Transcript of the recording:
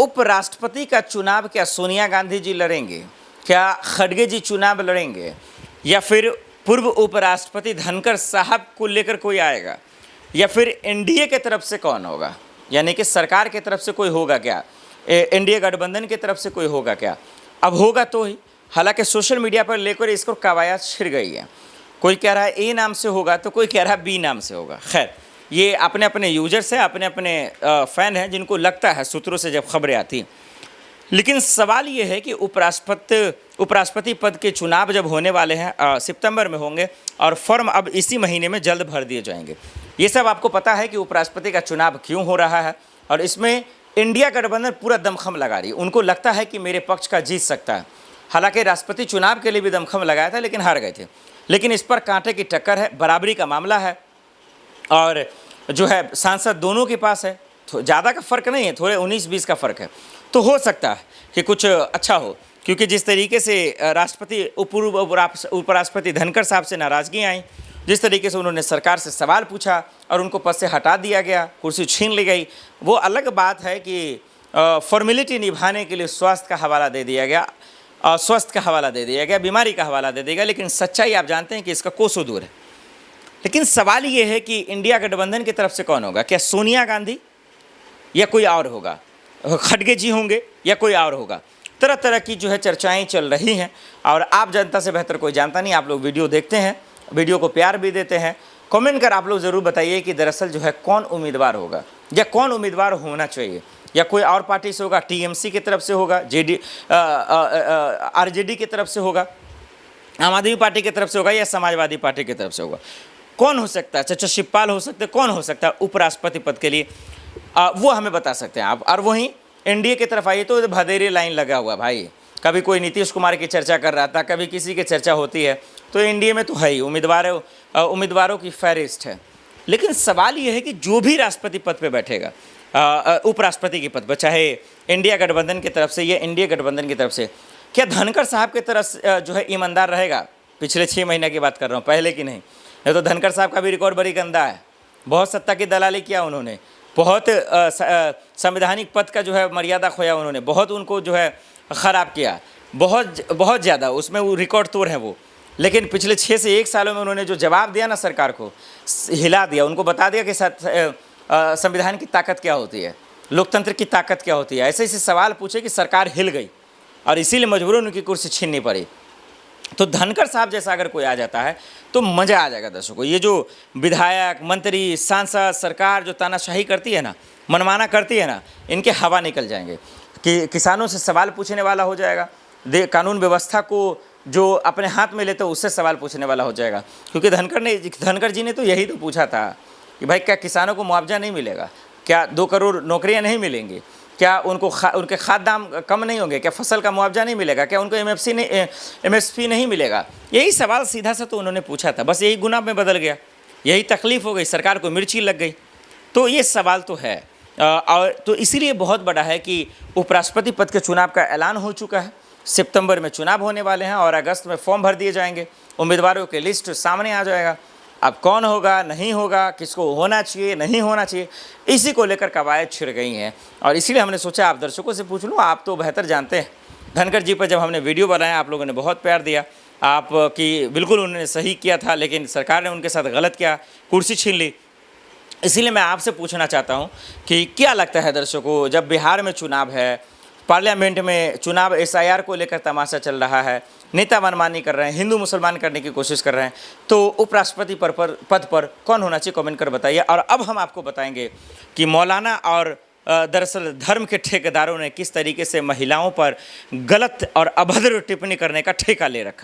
उपराष्ट्रपति का चुनाव क्या सोनिया गांधी जी लड़ेंगे, क्या खड़गे जी चुनाव लड़ेंगे, या फिर पूर्व उपराष्ट्रपति धनखड़ साहब को लेकर कोई आएगा, या फिर एनडीए के तरफ से कौन होगा, यानी कि सरकार के तरफ से कोई होगा क्या, एनडीए गठबंधन की तरफ से कोई होगा क्या। अब होगा तो ही, हालांकि सोशल मीडिया पर लेकर इसको कवायद छिड़ गई है। कोई कह रहा है ए नाम से होगा तो कोई कह रहा है बी नाम से होगा। खैर, ये अपने अपने यूजर्स हैं, अपने अपने फ़ैन हैं जिनको लगता है सूत्रों से जब खबरें आती हैं। लेकिन सवाल ये है कि उपराष्ट्रपति पद के चुनाव जब होने वाले हैं, सितंबर में होंगे और फॉर्म अब इसी महीने में जल्द भर दिए जाएंगे। ये सब आपको पता है कि उपराष्ट्रपति का चुनाव क्यों हो रहा है, और इसमें इंडिया गठबंधन पूरा दमखम लगा रही है। उनको लगता है कि मेरे पक्ष का जीत सकता है। हालांकि राष्ट्रपति चुनाव के लिए भी दमखम लगाया था लेकिन हार गए थे। लेकिन इस पर कांटे की टक्कर है, बराबरी का मामला है, और जो है सांसद दोनों के पास है। तो ज़्यादा का फ़र्क नहीं है, थोड़े 19-20 का फ़र्क है। तो हो सकता है कि कुछ अच्छा हो, क्योंकि जिस तरीके से राष्ट्रपति पूर्व उपराष्ट्रपति धनखड़ साहब से नाराज़गी आई, जिस तरीके से उन्होंने सरकार से सवाल पूछा और उनको पद से हटा दिया गया, कुर्सी छीन ली गई, वो अलग बात है कि फॉर्मेलिटी निभाने के लिए स्वास्थ्य का हवाला दे दिया गया, स्वस्थ का हवाला दे दिया गया, बीमारी का हवाला दे दिया गया। लेकिन सच्चाई आप जानते हैं कि इसका कोसों दूर है। लेकिन सवाल ये है कि इंडिया गठबंधन की तरफ से कौन होगा, क्या सोनिया गांधी या कोई और होगा, खड़गे जी होंगे या कोई और होगा। तरह तरह की जो है चर्चाएं चल रही हैं, और आप जनता से बेहतर कोई जानता नहीं। आप लोग वीडियो देखते हैं, वीडियो को प्यार भी देते हैं। कमेंट कर आप लोग ज़रूर बताइए कि दरअसल जो है कौन उम्मीदवार होगा, या कौन उम्मीदवार होना चाहिए, या कोई और पार्टी से होगा, टीएमसी की तरफ से होगा, आरजेडी की तरफ से होगा, आम आदमी पार्टी की तरफ से होगा, या समाजवादी पार्टी की तरफ से होगा। कौन हो सकता है, चाचा शिवपाल हो सकते हैं, कौन हो सकता है उपराष्ट्रपति पद के लिए, वो हमें बता सकते हैं आप। और वहीं एनडीए की तरफ आइए तो भदेरी लाइन लगा हुआ भाई, कभी कोई नीतीश कुमार की चर्चा कर रहा था, कभी किसी की चर्चा होती है। तो एनडीए में तो है ही उम्मीदवारों की फहरिस्त है। लेकिन सवाल ये है कि जो भी राष्ट्रपति पद पे बैठेगा, उपराष्ट्रपति के पद पर, चाहे इंडिया गठबंधन की तरफ से या एनडीए गठबंधन की तरफ से, क्या धनखड़ साहब की तरफ जो है ईमानदार रहेगा। पिछले 6 महीने की बात कर रहा हूँ, पहले की नहीं। तो धनखड़ साहब का भी रिकॉर्ड बड़ी गंदा है। बहुत सत्ता की दलाली किया उन्होंने, बहुत संवैधानिक पद का जो है मर्यादा खोया उन्होंने, बहुत उनको जो है ख़राब किया, बहुत ज़्यादा उसमें वो रिकॉर्ड तोड़ है वो। लेकिन पिछले 6 से 1 सालों में उन्होंने जो जवाब दिया ना, सरकार को हिला दिया, उनको बता दिया कि संविधान की ताकत क्या होती है, लोकतंत्र की ताकत क्या होती है। ऐसे ऐसे सवाल पूछे कि सरकार हिल गई, और इसीलिए मजबूरन उनकी कुर्सी छीननी पड़ी। तो धनखड़ साहब जैसा अगर कोई आ जाता है तो मज़ा आ जाएगा दर्शकों। ये जो विधायक, मंत्री, सांसद, सरकार जो तानाशाही करती है ना, मनमाना करती है ना, इनके हवा निकल जाएंगे। कि किसानों से सवाल पूछने वाला हो जाएगा, कानून व्यवस्था को जो अपने हाथ में लेते उससे सवाल पूछने वाला हो जाएगा। क्योंकि धनखड़ जी ने तो यही तो पूछा था कि भाई क्या किसानों को मुआवजा नहीं मिलेगा, क्या 2 करोड़ नौकरियाँ नहीं मिलेंगी, क्या उनको उनके खाद्य दाम कम नहीं होंगे, क्या फसल का मुआवजा नहीं मिलेगा, क्या उनको एमएसपी नहीं मिलेगा। यही सवाल सीधा सा तो उन्होंने पूछा था। बस यही गुनाह में बदल गया, यही तकलीफ़ हो गई, सरकार को मिर्ची लग गई। तो ये सवाल तो है, और तो इसीलिए बहुत बड़ा है कि उपराष्ट्रपति पद के चुनाव का ऐलान हो चुका है। सितंबर में चुनाव होने वाले हैं और अगस्त में फॉर्म भर दिए जाएंगे, उम्मीदवारों की लिस्ट सामने आ जाएगा। अब कौन होगा, नहीं होगा, किसको होना चाहिए, नहीं होना चाहिए, इसी को लेकर कवायद छिड़ गई हैं। और इसीलिए हमने सोचा आप दर्शकों से पूछ लूँ, आप तो बेहतर जानते हैं। धनखड़ जी पर जब हमने वीडियो बनाया आप लोगों ने बहुत प्यार दिया, आपकी बिल्कुल उन्होंने सही किया था, लेकिन सरकार ने उनके साथ गलत किया, कुर्सी छीन ली। इसीलिए मैं आपसे पूछना चाहता हूँ कि क्या लगता है दर्शकों, जब बिहार में चुनाव है, पार्लियामेंट में चुनाव, एसआईआर को लेकर तमाशा चल रहा है, नेता मनमानी कर रहे हैं, हिंदू मुसलमान करने की कोशिश कर रहे हैं, तो उपराष्ट्रपति पद पर कौन होना चाहिए, कमेंट कर बताइए। और अब हम आपको बताएंगे कि मौलाना और दरअसल धर्म के ठेकेदारों ने किस तरीके से महिलाओं पर गलत और अभद्र टिप्पणी करने का ठेका ले रखा है।